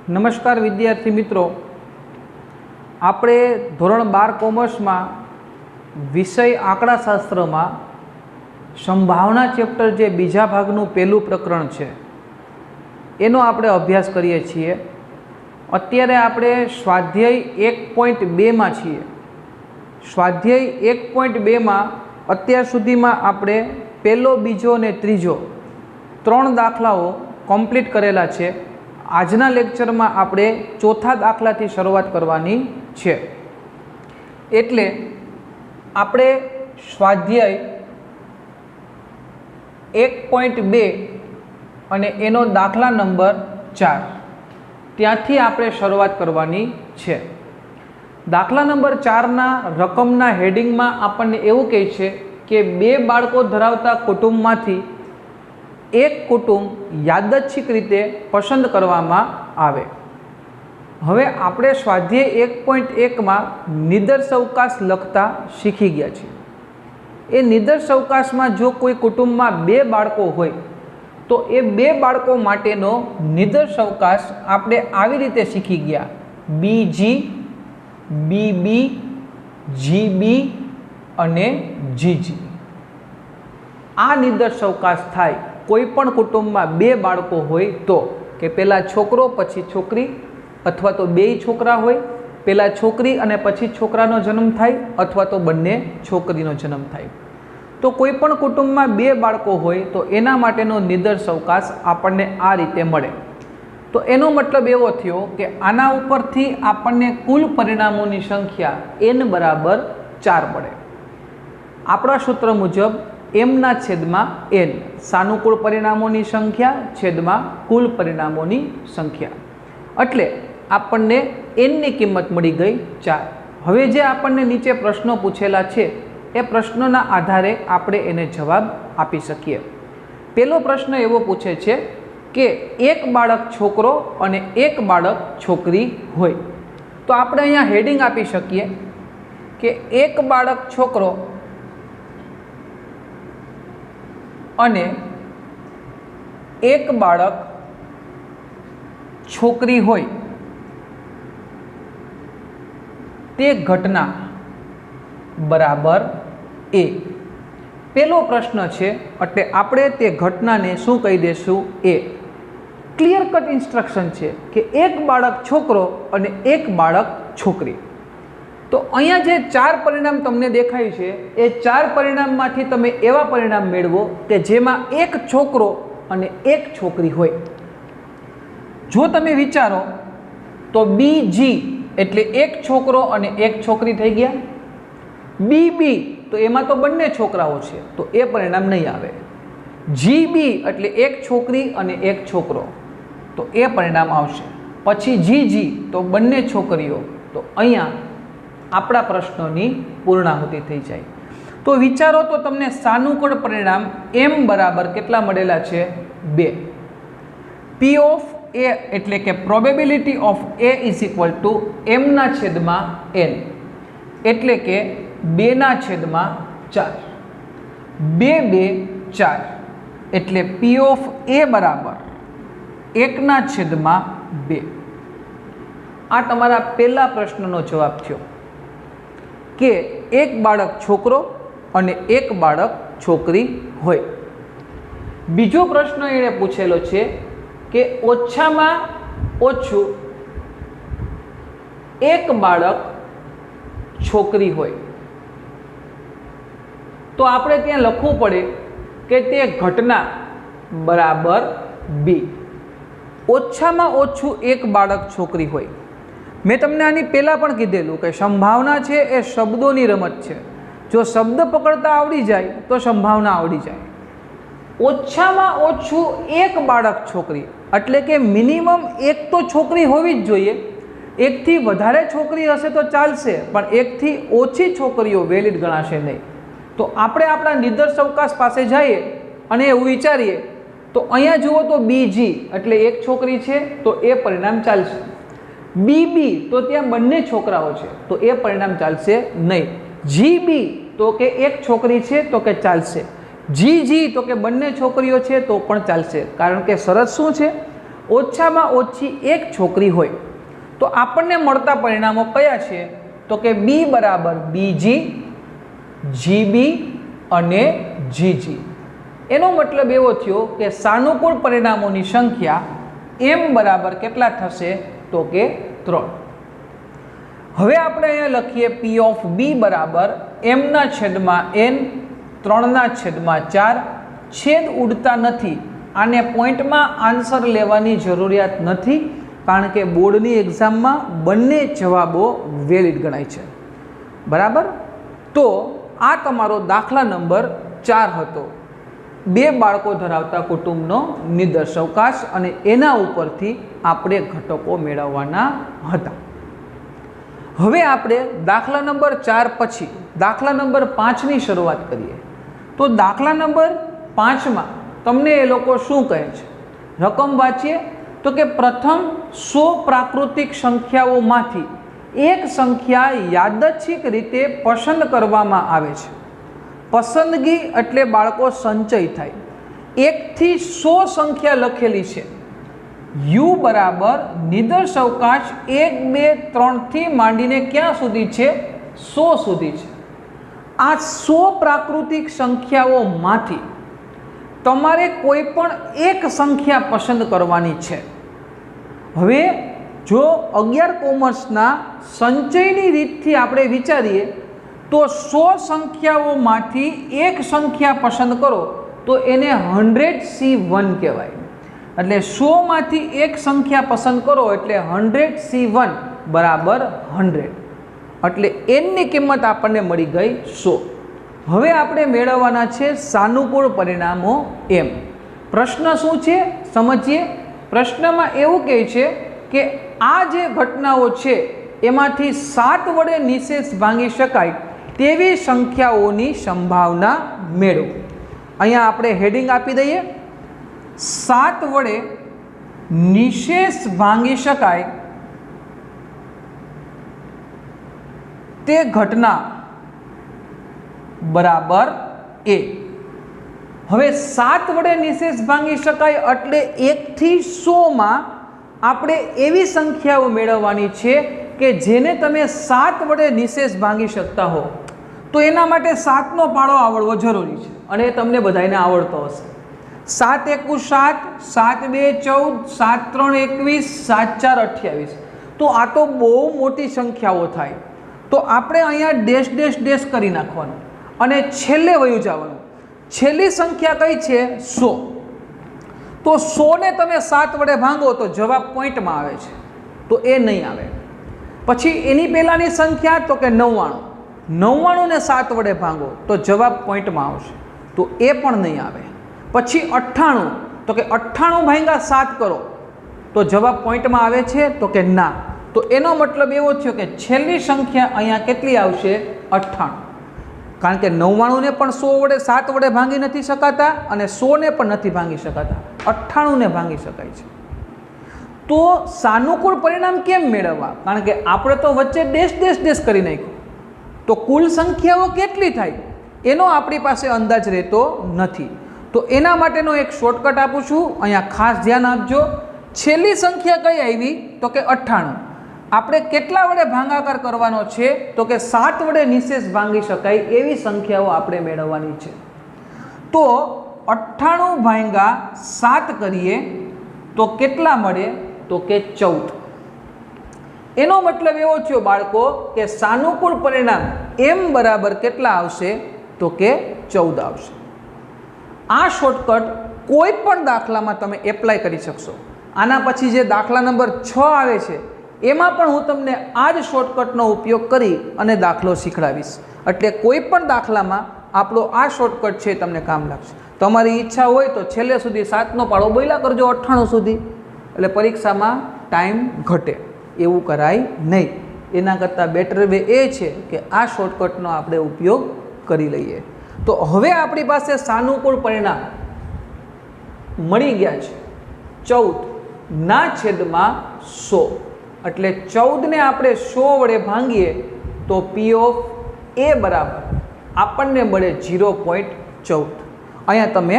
नमस्कार विद्यार्थी मित्रों, आपणे धोरण 12 कॉमर्स में विषय आंकड़ाशास्त्र में संभावना चेप्टर जे बीजा भागनु पहलू प्रकरण है एनो आपणे अभ्यास करीए छीए। अत्यारे आपणे स्वाध्याय 1.2 में छीए। स्वाध्याय 1.2 में अत्यार सुधी में आपणे पहलो, बीजो ने त्रीजो 3 दाखलाओ कम्प्लीट करेला छे। आजना लेक्चर में आपणे चौथा दाखला थी शुरुआत करवानी छे। एटले आपणे स्वाध्याय 1.2 अने एनो दाखला नंबर 4 त्यांथी आपणे शुरुआत करवानी छे। दाखला नंबर 4 ना रकमना हेडिंग में आपणे एवुं कहे छे के 2 बाळको धरावता कुटुंबमांथी एक कुटुंब यादच्छिक रीते पसंद करवामां आवे। हवे आपणे स्वाध्याय 1.1 में निदर्शवकाश लखता शीखी गया छे। ए निदर्शवकाश में जो कोई कुटुंब में 2 बाळको होय तो ए 2 बाळको माटेनो निदर्शवकाश आपणे आवी रीते शीखी गया। बीजी, बीबी, जीबी अने जीजी। आ निदर्शवकाश थाय कोईपण कुटुंब में 2 बाळको होय तो के पेला छोकरो पछी छोकरी, अथवा तो 2 छोकरा होय, पेला छोकरी अने पछी छोकरानो जन्म थाय, अथवा तो बंने छोकरीनो जन्म थाय। तो कोईपण कुटुंब में 2 बाळको होय तो एना माटेनो निदर्शवकाश आपणने आ रीते मळे। तो एनो मतलब एवो थयो के आना उपरथी आपणने कुल परिणामोनी संख्या n बराबर 4 मळे। आपणा सूत्र मुजब m ना छेदमां n, सानुकूल परिणामोनी संख्या छेदमां कुल परिणामोनी संख्या, एटले आपणने n नी किंमत मळी गई 4। हवे जे आपणने नीचे प्रश्नो पूछेला छे ए प्रश्नोना आधारे आपणे एने जवाब आपी शकीए। पहेलो प्रश्न एवो पूछे छे के एक बाळक छोकरो अने एक बाळक छोकरी होय तो आपणे अहींया हेडिंग आपी शकीए के एक बाळक छोकरो अने एक बाळक छोकरी होय ते घटना बराबर ए। पहलो प्रश्न छे એટલે આપણે તે ઘટનાને શું કહી દેશું એ। ક્લિયર કટ ઇન્સ્ટ્રક્શન છે કે એક બાળક છોકરો અને એક બાળક છોકરી। તો અહીંયા જે 4 પરિણામ તમને દેખાય છે એ 4 પરિણામમાંથી તમે એવા પરિણામ મેળવો કે જેમાં એક છોકરો અને એક છોકરી હોય। જો તમે વિચારો તો બીજી એટલે એક છોકરો અને એક છોકરી થઈ ગયા। બીબી તો એમાં તો બંને છોકરાઓ છે તો એ પરિણામ નહીં આવે। જીબી એટલે એક છોકરી અને એક છોકરો તો એ પરિણામ આવશે। પછી જીજી તો બંને છોકરીઓ તો અહીંયા આપણા પ્રશ્નોની પૂર્ણાહુતિ થઈ જાય। તો વિચારો તો તમને સાનુકૂળ પરિણામ m બરાબર કેટલા મળેલા છે 2। p ઓફ a એટલે કે probability of a is equal to m ના છેદમાં n એટલે કે 2 ના છેદમાં 4। 2 2 4 એટલે p ઓફ a બરાબર 1 ના છેદમાં 2। આ તમારા પહેલા પ્રશ્નનો જવાબ થયો કે એક બાળક છોકરો અને એક બાળક છોકરી હોય। બીજો પ્રશ્ન એણે પૂછેલો છે કે ઓછામાં ઓછું એક બાળક છોકરી હોય તો આપણે ત્યાં લખવું પડે કે તે ઘટના બરાબર બી। ઓછામાં ઓછું એક બાળક છોકરી હોય। मैं तमने आनी पहला पण कीधेलुं के संभावना छे ए शब्दोनी रमत छे। जो शब्द पकड़ता आवड़ी जाए तो संभावना आवड़ी जाए। ओछामां ओछुं एक बाळक छोकरी एटले के मिनिमम एक तो छोकरी होवी ज जोईए। एक थी वधारे छोकरी हशे तो चालशे पण एक थी ओછી छोकरीओ वेलिड गणाशे नहीं। तो आपणे आपणा निदर्शवकाश पासे जाईए अने एवुं विचारीए तो अहींया जुओ तो बीजी एटले एक छोकरी छे तो ए परिणाम चालशे। बीबी तो त्या बंने छोकराओ छे तो ए परिणाम चालशे नहीं। जीबी तो के एक छोकरी छे तो के चालशे। जीजी तो के बंने छोकरीओ छे तो पण चालशे। कारण के शरत शुं छे ઓછામાં ઓછી એક છોકરી હોય તો આપણને મળતા પરિણામો કયા છે? તો કે બી બરાબર બીજી, જીબી અને જીજી. એનો મતલબ એવો થયો કે સાનુકૂળ પરિણામોની સંખ્યા એમ બરાબર કેટલા થશે? તો કે 3. હવે આપણે અહીંયા લખીએ પી ઓફ બી બરાબર એમના છેદમાં એન 3/4. છેદ ઉડતા નથી, આને પોઈન્ટમાં આન્સર લેવાની જરૂરિયાત નથી કારણ કે બોર્ડની એક્ઝામમાં બંને જવાબો વેલિડ ગણાય છે. બરાબર. તો આ તમારો દાખલા નંબર 4 હતો. 2 બાળકો ધરાવતા કુટુંબનો નિર્દર્શ અવકાશ અને એના ઉપરથી આપણે ઘટકો મેળવવાના હતા. હવે આપણે દાખલા નંબર 4 પછી દાખલા નંબર 5ની શરૂઆત કરીએ. તો દાખલા નંબર 5માં તમને એ લોકો શું કહે છે? રકમ વાંચીએ તો કે પ્રથમ 100 પ્રાકૃતિક સંખ્યાઓમાંથી એક સંખ્યા યાદચ્છિક રીતે પસંદ કરવામાં આવે છે. પસંદગી એટલે બાળકો સંચય થાય. 1 થી 100 સંખ્યા લખેલી છે. યુ બરાબર નિર્દર્શ અવકાશ 1, 2, 3 થી માંડીને ક્યાં સુધી છે? 100 સુધી છે. આ 100 પ્રાકૃતિક સંખ્યાઓમાંથી તમારે કોઈ પણ એક સંખ્યા પસંદ કરવાની છે. હવે જો 11 કોમર્સના સંચયની રીતથી આપણે વિચારીએ તો 100 સંખ્યાઓમાંથી એક સંખ્યા પસંદ કરો તો એને 100C1 કહેવાય. એટલે 100માંથી એક સંખ્યા પસંદ કરો એટલે 100C1 બરાબર 100. એટલે એનની કિંમત આપણને મળી ગઈ 100. હવે આપણે મેળવવાના છે સાનુકૂળ પરિણામો એમ. પ્રશ્ન શું છે સમજીએ. પ્રશ્નમાં એવું કહે છે કે આ જે ઘટનાઓ છે એમાંથી 7 વડે નિશેષ ભાંગી શકાય તેવી સંખ્યાઓની સંભાવના મેળવો. અહીંયા આપણે હેડિંગ આપી દઈએ, 7 વડે નિશેષ ભાંગી શકાય તે ઘટના બરાબર એ. હવે 7 વડે નિશેષ ભાંગી શકાય એટલે 1 થી 100માં આપણે એવી સંખ્યાઓ મેળવવાની છે કે જેને તમે 7 વડે નિશેષ ભાંગી શકતા હો. તો એના માટે 7નો પાળો આવડવો જરૂરી છે અને એ તમને બધાને આવડતો હશે. 7 × 1 7, 7 × 2 = 14, 7 × 4 = 28. તો આ તો બહુ મોટી સંખ્યાઓ થાય. તો આપણે અહીંયા ડેશ ડેશ ડેશ કરી નાખવાનું અને છેલ્લે વયું જવાનું. છેલ્લી સંખ્યા કઈ છે? 100. તો 100ને તમે 7 વડે ભાંગો તો જવાબ પોઈન્ટમાં આવે છે, તો એ નહીં આવે. પછી એની પહેલાંની સંખ્યા તો કે 99. 99ને 7 વડે ભાંગો તો જવાબ પોઈન્ટમાં આવશે, તો એ પણ નહીં આવે. પછી 98, તો કે 98 ભાંગ્યા 7 કરો તો જવાબ પોઈન્ટમાં આવે છે, તો કે ના. તો એનો મતલબ એવો થયો કે છેલ્લી સંખ્યા અહીંયા કેટલી આવશે? 98. કારણ કે 99ને પણ 100 વડે 7 વડે ભાંગી નથી શકાતા અને 100ને પણ નથી ભાંગી શકાતા, 98ને ભાંગી શકાય છે. તો સાનુકૂળ પરિણામ કેમ મેળવવા? કારણ કે આપણે તો વચ્ચે ડેશ ડેશ ડેશ કરી નાખ્યું, તો કુલ સંખ્યાઓ કેટલી થાય એનો આપણી પાસે અંદાજ રહેતો નથી. તો એના માટેનો એક શોર્ટકટ આપું છું, અહીંયા ખાસ ધ્યાન આપજો. છેલ્લી સંખ્યા કઈ આવી? તો કે 98. આપણે કેટલા વડે ભાગાકાર કરવાનો છે? તો કે 7 વડે નિશેષ ભાંગી શકાય એવી સંખ્યાઓ આપણે મેળવવાની છે. તો 98 ભાંગ્યા 7 કરીએ તો કેટલા મળે? તો કે 14. એનો મતલબ એવો થયો બાળકો કે સાનુકૂળ પરિણામ એમ બરાબર કેટલા આવશે? તો કે 14 આવશે. આ શોર્ટકટ કોઈ પણ દાખલામાં તમે એપ્લાય કરી શકશો. આના પછી જે દાખલા નંબર 6 આવે છે એમાં પણ હું તમને આ જ શોર્ટકટનો ઉપયોગ કરી અને દાખલો શીખડાવીશ. એટલે કોઈ પણ દાખલામાં આપણો આ શોર્ટકટ છે તમને કામ લાગશે. તમારી ઈચ્છા હોય તો છેલ્લે સુધી 7નો પાળો બોલ્યા કરજો 98 સુધી, એટલે પરીક્ષામાં ટાઈમ ઘટે. એવું કરાય નહીં. એના કરતાં બેટર વે એ છે કે આ શોર્ટકટનો આપણે ઉપયોગ કરી લઈએ. તો હવે આપણી પાસે સાનુકૂળ પરિણામ મળી ગયા છે 14/100. એટલે 14ને આપણે 100 વડે ભાંગીએ તો પી ઓફ એ બરાબર આપણને મળે 0.14. અહીંયા તમે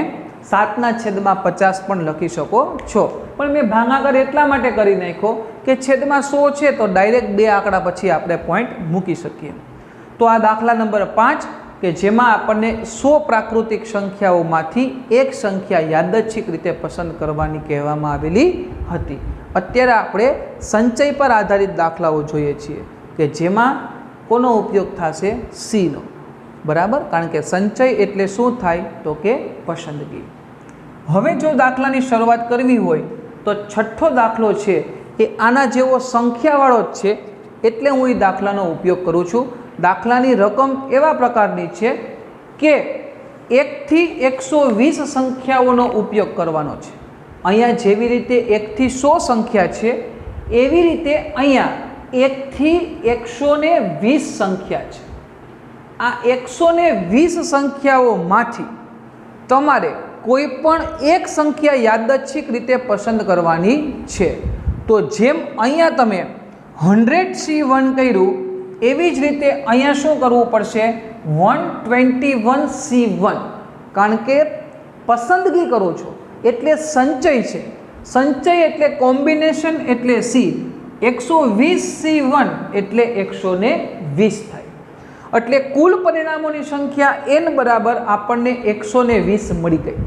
7/50 પણ લખી શકો છો. પણ મેં ભાગાકાર એટલા માટે કરી નાખ્યો કે છેદમાં 100 છે તો ડાયરેક્ટ 2 આંકડા પછી આપણે પોઈન્ટ મૂકી શકીએ. તો આ દાખલા નંબર 5 કે જેમાં આપણને 100 પ્રાકૃતિક સંખ્યાઓમાંથી એક સંખ્યા યાદચ્છિક રીતે પસંદ કરવાની કહેવામાં આવેલી હતી. અત્યારે આપણે સંચય પર આધારિત દાખલાઓ જોઈએ છીએ કે જેમાં કોનો ઉપયોગ થશે? સીનો. બરાબર, કારણ કે સંચય એટલે શું થાય તો કે પસંદગી. હવે જો દાખલાની શરૂઆત કરવી હોય તો છઠ્ઠો દાખલો છે એ આના જેવો સંખ્યાવાળો જ છે, એટલે હું એ દાખલાનો ઉપયોગ કરું છું. દાખલાની રકમ એવા પ્રકારની છે કે 1 થી 120 સંખ્યાઓનો ઉપયોગ કરવાનો છે. અહીંયા જેવી રીતે 1 થી 100 સંખ્યા છે એવી રીતે અહીંયા 1 થી 120 સંખ્યા છે. આ 120 સંખ્યાઓમાંથી તમારે કોઈ પણ એક સંખ્યા યાદચ્છિક રીતે પસંદ કરવાની છે. તો જેમ અહીંયા તમે 100C1 કર્યું એવી જ રીતે અહીંયા શું કરવું પડશે? 121C1, કારણ કે પસંદગી કરો છો એટલે સંચય છે. સંચય એટલે કોમ્બિનેશન એટલે સી. 120C1 એટલે 120 થાય. એટલે કુલ પરિણામોની સંખ્યા n બરાબર આપણને 120 મળી ગઈ.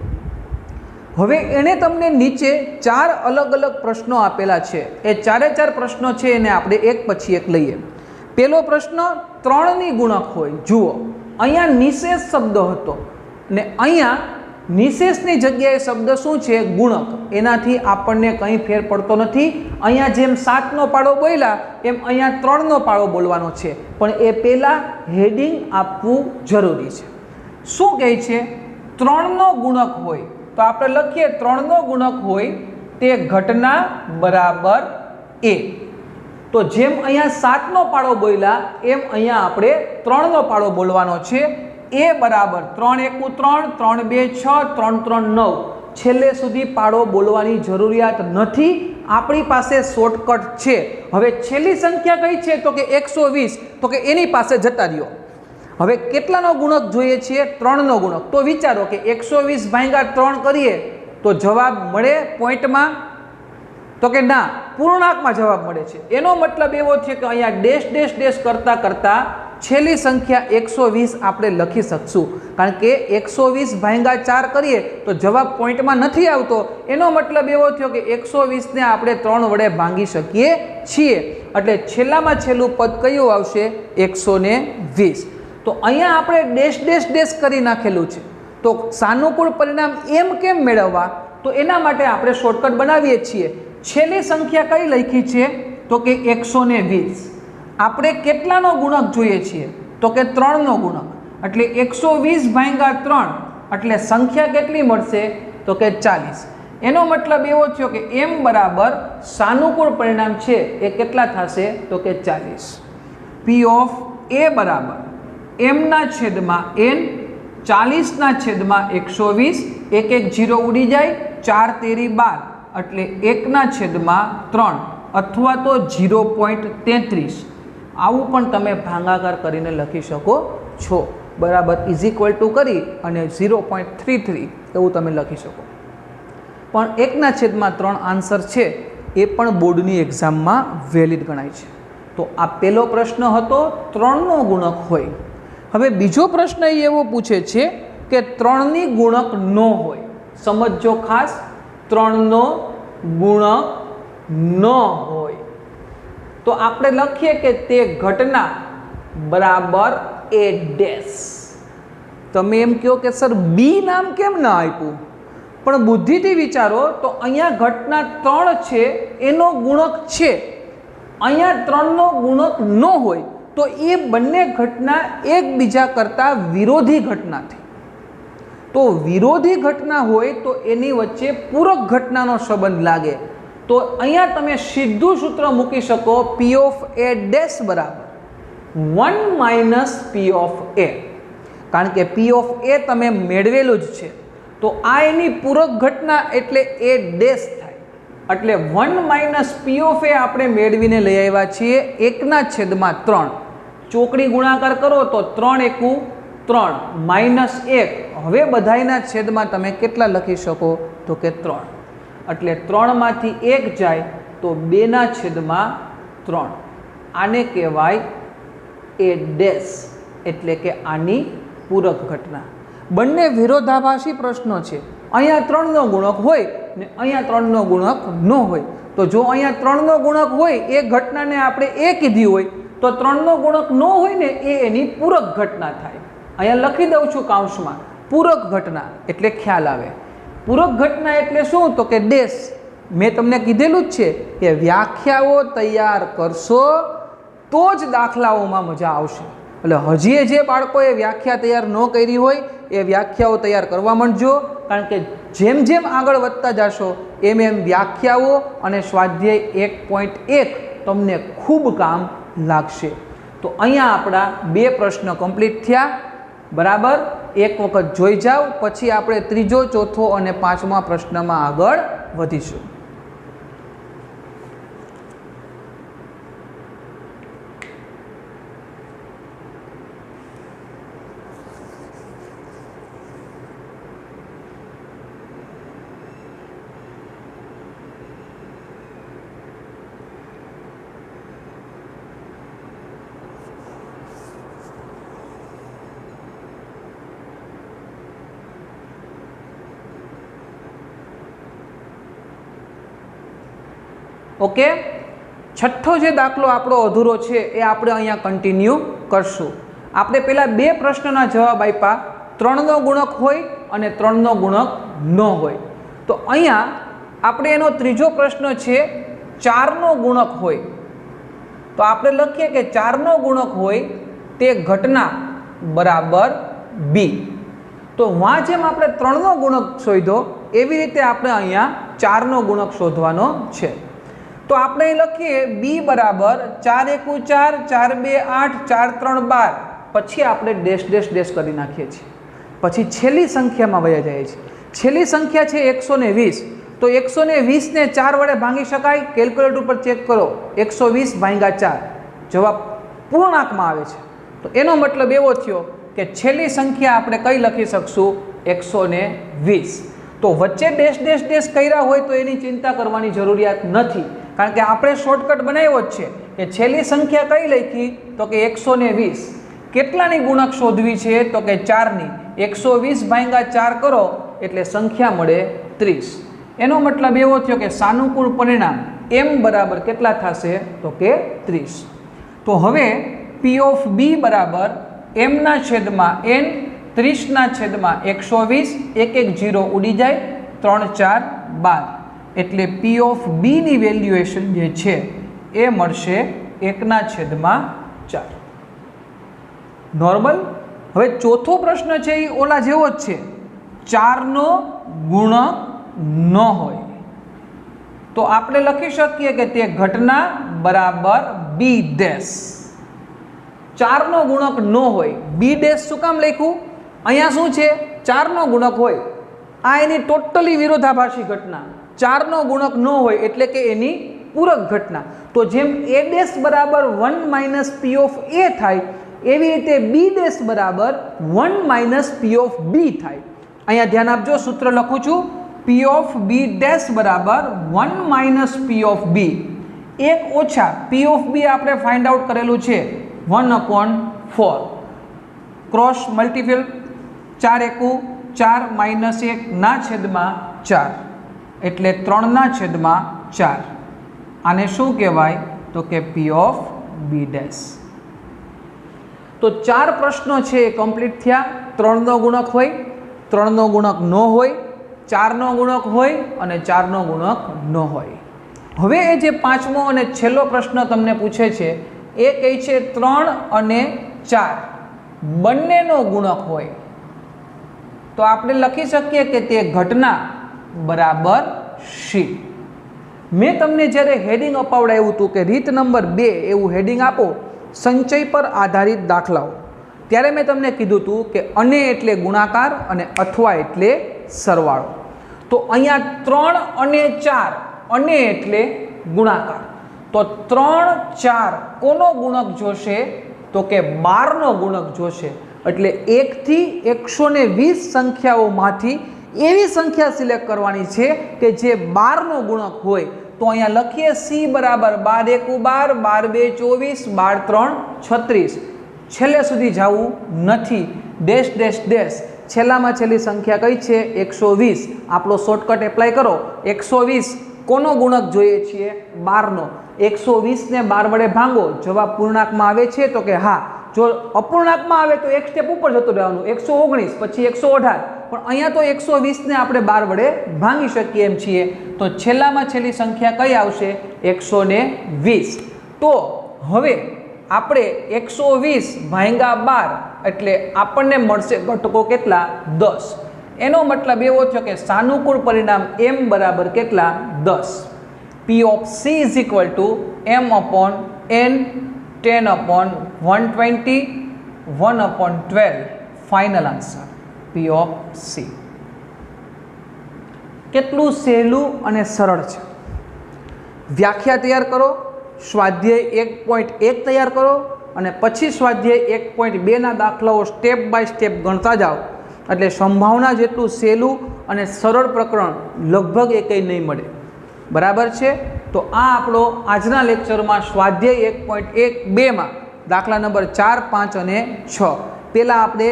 હવે એણે તમને નીચે 4 અલગ અલગ પ્રશ્નો આપેલા છે. એ 4 પ્રશ્નો છે એને આપણે એક પછી એક લઈએ. પહેલો પ્રશ્ન 3ની ગુણક હોય. જુઓ, અહીંયા નિશેષ શબ્દ હતો ને અહીંયા નિશેષની જગ્યાએ શબ્દ શું છે? ગુણક. એનાથી આપણને કંઈ ફેર પડતો નથી. અહીંયા જેમ 7નો પાડો બોલ્યા એમ અહીંયા 3નો પાડો બોલવાનો છે, પણ એ પહેલાં હેડિંગ આપવું જરૂરી છે. શું કહે છે? 3નો ગુણક હોય તો આપણે લખીએ 3નો ગુણક હોય તે ઘટના બરાબર એ. તો જેમ અહીંયા 7નો પાડો બોલ્યા એમ અહીંયા આપણે 3નો પાડો બોલવાનો છે. એ બરાબર 3 × 1 = 3, 3 × 2 = 6, 3 × 3 = 9. છેલ્લે સુધી પાડો બોલવાની જરૂરિયાત નથી, આપણી પાસે શોર્ટકટ છે. હવે છેલ્લી સંખ્યા કઈ છે તો કે 120, તો કે એની પાસે જતા રહ્યો. હવે કેટલાનો ગુણક જોઈએ છીએ? 3નો ગુણક. તો વિચારો કે 120 / 3 કરીએ તો જવાબ મળે પોઈન્ટમાં? તો કે ના, પૂર્ણાંકમાં જવાબ મળે છે. એનો મતલબ એવો છે કે અહીંયા ડેશ ડેશ ડેશ કરતાં કરતાં છેલ્લી સંખ્યા 120 આપણે લખી શકશું, કારણ કે 120 / 4 કરીએ તો જવાબ પોઈન્ટમાં નથી આવતો. એનો મતલબ એવો થયો કે 120ને આપણે 3 વડે ભાંગી શકીએ છીએ. એટલે છેલ્લામાં છેલ્લું પદ કયું આવશે? 120. તો અહીંયા આપણે ડેશ ડેશ ડેશ કરી નાખેલું છે. તો સાનુકૂળ પરિણામ એમ કેમ મેળવવા? તો એના માટે આપણે શોર્ટકટ બનાવીએ છીએ. છેલ્લી સંખ્યા કઈ લખી છે તો કે 120. આપણે કેટલાનો ગુણક જોઈએ છીએ તો કે 3નો ગુણક. એટલે 120 / 3 એટલે સંખ્યા કેટલી મળશે તો કે 40. એનો મતલબ એવો થયો કે m બરાબર સાનુકૂળ પરિણામ છે એ કેટલા થશે તો કે 40. P ઓફ a બરાબર m/n 40/120. 1 1 0 ઉડી જાય, 4 તેરી 12 એટલે 1/3 અથવા તો 0.33. આવું પણ તમે ભાગાકાર કરીને લખી શકો છો. બરાબર = કરી અને 0.33 એવું તમે લખી શકો. પણ 1/3 આન્સર છે એ પણ બોર્ડની એક્ઝામમાં વેલિડ ગણાય છે. તો આ પહેલો પ્રશ્ન હતો 3નો ગુણક હોય. હવે બીજો પ્રશ્ન એવો પૂછે છે કે 3ની ગુણક ન હોય. સમજો ખાસ, 3નો ગુણક ન હોય તો આપણે લખીએ કે તે ઘટના બરાબર a ડેશ. તમે એમ કહો કે સર બી નામ કેમ ના આપ્યું? પણ બુદ્ધિથી વિચારો તો અહીંયા ઘટના 3 છે એનો ગુણક છે. અહીંયા 3નો ગુણક ન હોય તો એ બંને ઘટના એકબીજા કરતાં વિરોધી ઘટનાથી. તો વિરોધી ઘટના હોય તો એની વચ્ચે પૂરક ઘટનાનો સંબંધ લાગે. તો અહીંયા તમે સીધું સૂત્ર મૂકી શકો P ઓફ a ડેશ બરાબર 1 - P ઓફ a. કારણ કે P ઓફ a તમે મેળવેલું જ છે. તો આ એની પૂરક ઘટના એટલે a ડેશ થાય. એટલે 1 - P ઓફ a આપણે મેળવીને લઈ આવ્યા છીએ 1/3. ચોકડી ગુણાકાર કરો તો 3 × 1 - 1. હવે બધાયના છેદમાં તમે કેટલા લખી શકો તો કે 3. એટલે 3માંથી 1 જાય તો 2/3. આને કહેવાય એ ડેશ, એટલે કે આની પૂરક ઘટના. બંને વિરોધાભાસી પ્રશ્નો છે. અહીંયા 3નો ગુણક હોય ને અહીંયા 3નો ગુણક ન હોય. તો જો અહીંયા 3નો ગુણક હોય એ ઘટનાને આપણે એ કીધી હોય તો 3નો ગુણક ન હોય ને એ એની પૂરક ઘટના થાય. અહીંયા લખી દઉં છું કાઉન્સમાં પૂરક ઘટના, એટલે ખ્યાલ આવે. પૂરક ઘટના એટલે શું? તો કે ડેશ. મેં તમને કીધેલું જ છે કે વ્યાખ્યાઓ તૈયાર કરશો તો જ દાખલાઓમાં મજા આવશે. એટલે હજી જે બાળકોએ વ્યાખ્યા તૈયાર ન કરી હોય એ વ્યાખ્યાઓ તૈયાર કરવા માંડજો, કારણ કે જેમ જેમ આગળ વધતા જશો એમ એમ વ્યાખ્યાઓ અને સ્વાધ્યાય 1.1 તમને ખૂબ કામ લાગશે. તો અહીંયા આપણા 2 પ્રશ્ન કમ્પ્લીટ થયા. બરાબર, એક વખત જોઈ જાઓ, પછી આપણે ત્રીજો, ચોથો અને 5મા પ્રશ્નમાં આગળ વધીશું. ઓકે, છઠ્ઠો જે દાખલો આપણો અધૂરો છે એ આપણે અહીંયા કન્ટિન્યુ કરશું. આપણે પહેલાં 2 પ્રશ્નના જવાબ આપ્યા, 3નો ગુણક હોય અને 3નો ગુણક ન હોય. તો અહીંયા આપણે એનો ત્રીજો પ્રશ્ન છે 4નો ગુણક હોય. તો આપણે લખીએ કે 4નો ગુણક હોય તે ઘટના બરાબર બી. તો વાં જેમ આપણે 3નો ગુણક શોધ્યો એવી રીતે આપણે અહીંયા 4નો ગુણક શોધવાનો છે. તો આપણે લખીએ બી બરાબર 4 × 1 4, 4 × 2 8, 4 × 3 12. પછી આપણે ડેશ ડેશ ડેશ કરી નાખીએ છીએ. પછી છેલ્લી સંખ્યામાં વયા જાય છે. છેલ્લી સંખ્યા છે 120. તો 120 ને 4 વડે ભાંગી શકાય? કેલ્ક્યુલેટર ઉપર ચેક કરો, 120 ભાગ્યા 4, જવાબ પૂર્ણાંકમાં આવે છે. તો એનો મતલબ એવો થયો કે છેલ્લી સંખ્યા આપણે કઈ લખી શકશું? 120. તો વચ્ચે ડેશ ડેશ ડેશ કર્યા હોય તો એની ચિંતા કરવાની જરૂરિયાત નથી, કારણ કે આપણે શોર્ટકટ બનાવ્યો જ છે કે છેલ્લી સંખ્યા કઈ લખી? તો કે 120. કેટલાની ગુણક શોધવી છે? તો કે 4ની. 120 ભાગ્યા 4 કરો એટલે સંખ્યા મળે 30. એનો મતલબ એવો થયો કે સાનુકૂળ પરિણામ m બરાબર કેટલા થશે? તો કે 30. તો હવે P ઓફ B બરાબર m/n 30/120. 1 1 0 ઉડી જાય, 3 4 12. એટલે P ઓફ B ની વેલ્યુએશન જે છે એ મળશે 1/4. નોર્મલ. હવે ચોથો પ્રશ્ન છે એ ઓલા જેવો જ છે, 4નો ગુણક ન હોય. તો આપણે લખી શકીએ કે તે ઘટના બરાબર બી ડેશ. 4નો ગુણક ન હોય, બી ડેશ શું કામ લખ્યું? અહીંયા શું છે? 4નો ગુણક હોય. આ એની ટોટલી વિરોધાભાસી ઘટના. 4નો ગુણક ન હોય એટલે કે એની પૂરક ઘટના. તો જેમ a ડેશ બરાબર 1 - P ઓફ A થાય એવી રીતે b ડેશ બરાબર 1 - P ઓફ B થાય. અહીંયા ધ્યાન આપજો, સૂત્ર લખું છું, P ઓફ B ડેશ બરાબર 1 - P ઓફ B. 1 ઓછા P ઓફ B આપણે ફાઇન્ડ આઉટ કરેલું છે 1/4. ક્રોસ મલ્ટીપલ 4 × 4 - 1/4 એટલે 3/4. આને શું કહેવાય? તો કે P ઓફ B ડેશ. તો 4 પ્રશ્નો છે એ કમ્પ્લીટ થયા. 3નો ગુણક હોય, 3નો ગુણક ન હોય, 4નો ગુણક હોય અને 4નો ગુણક ન હોય. હવે એ જે 5મો અને છેલ્લો પ્રશ્ન તમને પૂછે છે એ કહે છે 3 અને 4 બંનેનો ગુણક હોય. તો આપણે લખી શકીએ કે તે ઘટના બરાબર સી. મેં તમને જ્યારે હેડિંગ અપાવડાવ્યું હતું કે રીત નંબર 2 એવું હેડિંગ આપો, સંચય પર આધારિત દાખલાઓ, ત્યારે મેં તમને કીધું હતું કે અને એટલે ગુણાકાર અને અથવા એટલે સરવાળો. તો અહીંયા 3 અને 4, અને એટલે ગુણાકાર. તો 3 4 કોનો ગુણક જોશે? તો કે 12નો ગુણક જોશે. એટલે 1 થી 120 સંખ્યાઓમાંથી એવી સંખ્યા સિલેક્ટ કરવાની છે કે જે 12નો ગુણક હોય. તો અહીંયા લખીએ C બરાબર 12 એકુ 12, 12 2 24, 12 3 36. છેલ્લે સુધી જવું નથી. ડેશ ડેશ ડેશ છેલ્લામાં છેલ્લી સંખ્યા કઈ છે? 120. આપણો શોર્ટકટ એપ્લાય કરો. 120 કોનો ગુણક જોઈએ છીએ? 12નો. 120 ને 12 વડે ભાંગો. જવાબ પૂર્ણાંકમાં આવે છે તો કે હા. જો અપૂર્ણાંકમાં આવે તો એક સ્ટેપ ઉપર જતું રહેવાનું. 119 પછી 118. પણ અહીંયા તો 120 ને આપણે 12 વડે ભાંગી શકીએ એમ છીએ. તો છેલ્લામાં છેલ્લી સંખ્યા કઈ આવશે? 120. તો હવે આપણે 120 ભાંગ્યા 12 એટલે આપણને મળશે ઘટકો કેટલા? 10. એનો મતલબ એવો થયો કે સાનુકૂળ પરિણામ m બરાબર કેટલા? 10. P of C is equal to m upon n 10 upon 120 1 upon 12. Final answer P of C. કેટલું સહેલું અને સરળ છે. વ્યાખ્યા તૈયાર કરો, સ્વાધ્યાય 1.1 તૈયાર કરો અને પછી સ્વાધ્યાય 1.2 ના દાખલાઓ સ્ટેપ બાય સ્ટેપ ગણતા જાઓ એટલે સંભાવના જેટલું સહેલું અને સરળ પ્રકરણ લગભગ એકેય નહીં મળે. બરાબર છે? તો આ આપણો આજના લેક્ચરમાં સ્વાધ્યાય 1.1.2માં દાખલા નંબર 4, 5 અને 6 પહેલાં આપણે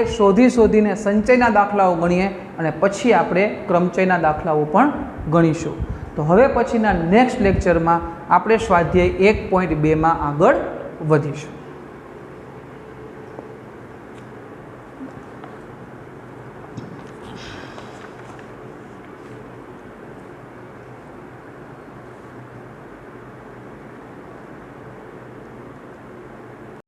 શોધીને સંચયના દાખલાઓ ગણીએ અને પછી આપણે ક્રમચયના દાખલાઓ પણ ગણીશું. તો હવે પછીના નેક્સ્ટ લેક્ચરમાં આપણે સ્વાધ્યાય 1.2માં આગળ વધીશું.